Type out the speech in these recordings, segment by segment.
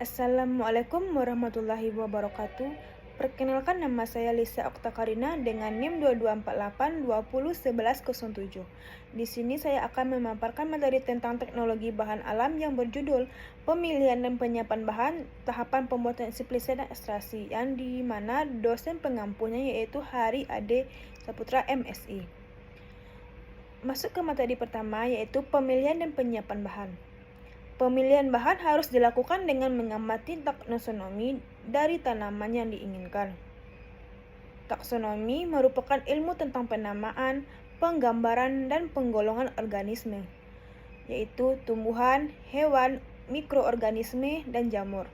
Assalamualaikum warahmatullahi wabarakatuh. Perkenalkan, nama saya Lisa Oktakarina dengan NIM 2248201107. Di sini saya akan memaparkan materi tentang teknologi bahan alam yang berjudul Pemilihan dan Penyiapan Bahan, Tahapan Pembuatan Simplicia dan Ekstraksi, yang di mana dosen pengampunya yaitu Hari Ade Saputra MSI. Masuk ke materi pertama yaitu pemilihan dan penyiapan bahan. Pemilihan bahan harus dilakukan dengan mengamati taksonomi dari tanaman yang diinginkan. Taksonomi merupakan ilmu tentang penamaan, penggambaran, dan penggolongan organisme, yaitu tumbuhan, hewan, mikroorganisme, dan jamur.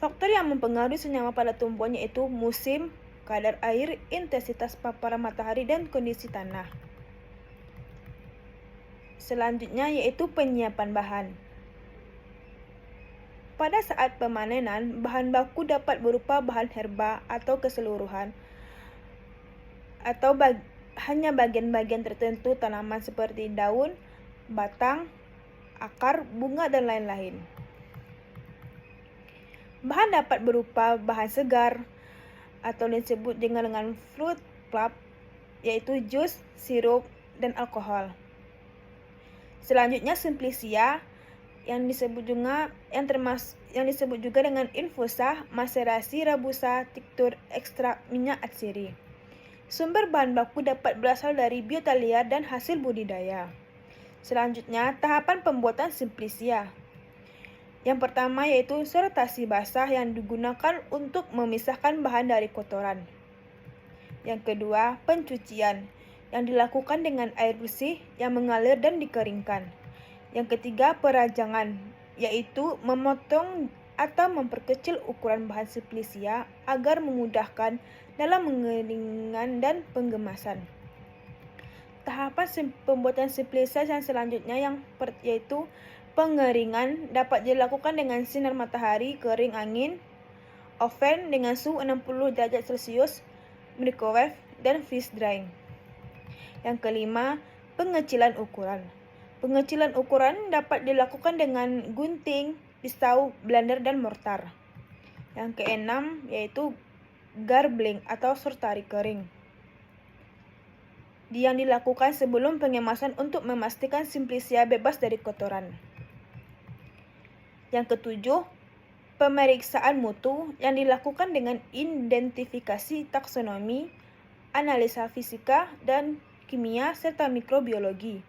Faktor yang mempengaruhi senyawa pada tumbuhan yaitu musim, kadar air, intensitas paparan matahari, dan kondisi tanah. Selanjutnya yaitu penyiapan bahan. Pada saat pemanenan, bahan baku dapat berupa bahan herba atau keseluruhan, atau hanya bagian-bagian tertentu tanaman seperti daun, batang, akar, bunga, dan lain-lain. Bahan dapat berupa bahan segar atau disebut dengan fruit pulp, yaitu jus, sirup, dan alkohol. Selanjutnya simplicia yang disebut juga dengan infusa, maserasi, rebusa, tiktur, ekstrak, minyak atsiri. Sumber bahan baku dapat berasal dari biota liar dan hasil budidaya. Selanjutnya tahapan pembuatan simplicia. Yang pertama yaitu sortasi basah yang digunakan untuk memisahkan bahan dari kotoran. Yang kedua, pencucian yang dilakukan dengan air bersih yang mengalir dan dikeringkan. Yang ketiga, perajangan, yaitu memotong atau memperkecil ukuran bahan simplicia agar memudahkan dalam pengeringkan dan penggemasan. Tahapan pembuatan simplicia yang selanjutnya yaitu pengeringan dapat dilakukan dengan sinar matahari, kering angin, oven dengan suhu 60 derajat Celcius, microwave, dan freeze drying. Yang kelima, pengecilan ukuran. Pengecilan ukuran dapat dilakukan dengan gunting, pisau, blender, dan mortar. Yang keenam yaitu garbling atau sortari kering, yang dilakukan sebelum pengemasan untuk memastikan simplicia bebas dari kotoran. Yang ketujuh, pemeriksaan mutu yang dilakukan dengan identifikasi taksonomi, analisa fisika dan kimia, serta mikrobiologi.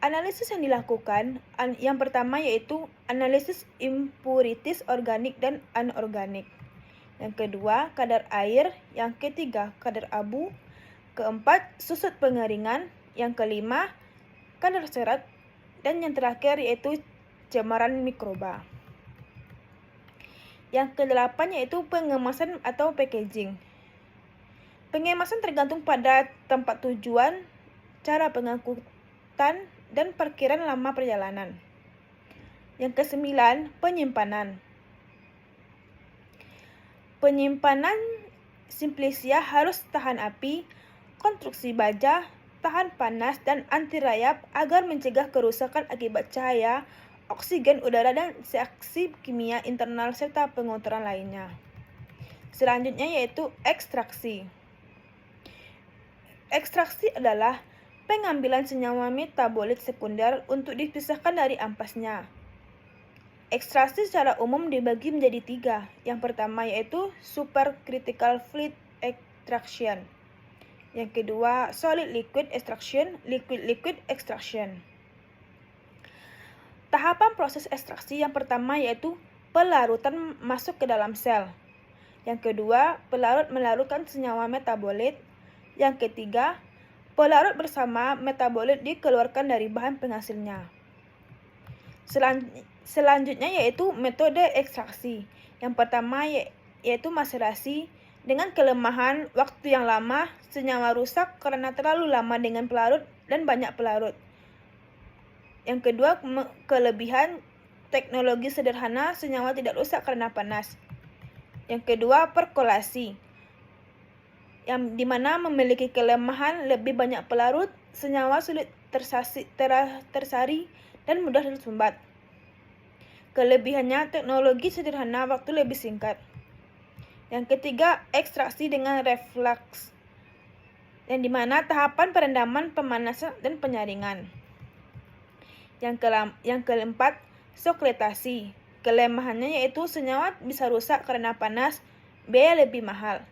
Analisis yang dilakukan yang pertama yaitu analisis impurities organik dan anorganik. Yang kedua, kadar air. Yang ketiga, kadar abu. Keempat, susut pengeringan. Yang kelima, kadar serat. Dan yang terakhir yaitu cemaran mikroba. Yang kedelapan yaitu pengemasan atau packaging. Pengemasan tergantung pada tempat tujuan, cara pengangkutan, dan perkiraan lama perjalanan. Yang kesembilan, penyimpanan. Penyimpanan simplicia harus tahan api, konstruksi baja, tahan panas, dan anti rayap agar mencegah kerusakan akibat cahaya, oksigen udara, dan reaksi kimia internal serta pengotoran lainnya. Selanjutnya yaitu ekstraksi. Ekstraksi adalah pengambilan senyawa metabolit sekunder untuk dipisahkan dari ampasnya. Ekstraksi secara umum dibagi menjadi tiga. Yang pertama yaitu supercritical fluid extraction. Yang kedua, solid liquid extraction, liquid extraction. Tahapan proses ekstraksi yang pertama yaitu pelarutan masuk ke dalam sel. Yang kedua, pelarut melarutkan senyawa metabolit. Yang ketiga, pelarut bersama metabolit dikeluarkan dari bahan penghasilnya. Selanjutnya yaitu metode ekstraksi. Yang pertama yaitu maserasi. Dengan kelemahan waktu yang lama, senyawa rusak karena terlalu lama dengan pelarut dan banyak pelarut. Yang kedua, kelebihan teknologi sederhana, senyawa tidak rusak karena panas. Yang kedua, perkolasi, yang dimana memiliki kelemahan lebih banyak pelarut, senyawa sulit tersari, dan mudah tersumbat. Kelebihannya, teknologi sederhana, waktu lebih singkat. Yang ketiga, ekstraksi dengan refleks, yang dimana tahapan perendaman, pemanasan, dan penyaringan. Yang keempat, sokretasi. Kelemahannya yaitu senyawa bisa rusak karena panas, biaya lebih mahal.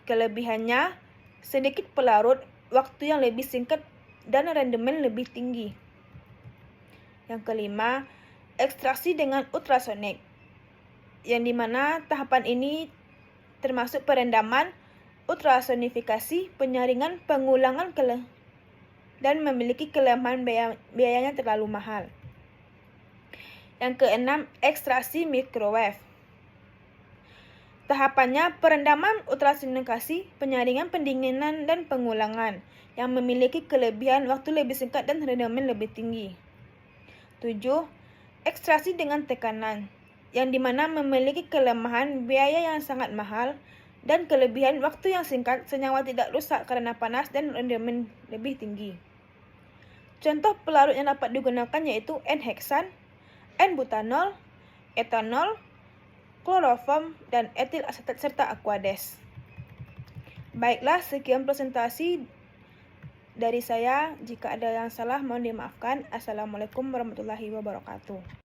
Kelebihannya, sedikit pelarut, waktu yang lebih singkat, dan rendemen lebih tinggi. Yang kelima, ekstraksi dengan ultrasonik, yang dimana tahapan ini termasuk perendaman, ultrasonifikasi, penyaringan, pengulangan dan memiliki kelemahan biayanya terlalu mahal. Yang keenam, ekstraksi microwave. Tahapannya perendaman, ultrasonifikasi, penyaringan, pendinginan, dan pengulangan, yang memiliki kelebihan waktu lebih singkat dan rendemen lebih tinggi. 7. Ekstraksi dengan tekanan, yang dimana memiliki kelemahan biaya yang sangat mahal dan kelebihan waktu yang singkat, senyawa tidak rusak karena panas, dan rendemen lebih tinggi. Contoh pelarut yang dapat digunakan yaitu N-heksan, N-butanol, etanol, kloroform, dan etil asetat serta aquades. Baiklah, sekian presentasi dari saya. Jika ada yang salah mohon dimaafkan. Assalamualaikum warahmatullahi wabarakatuh.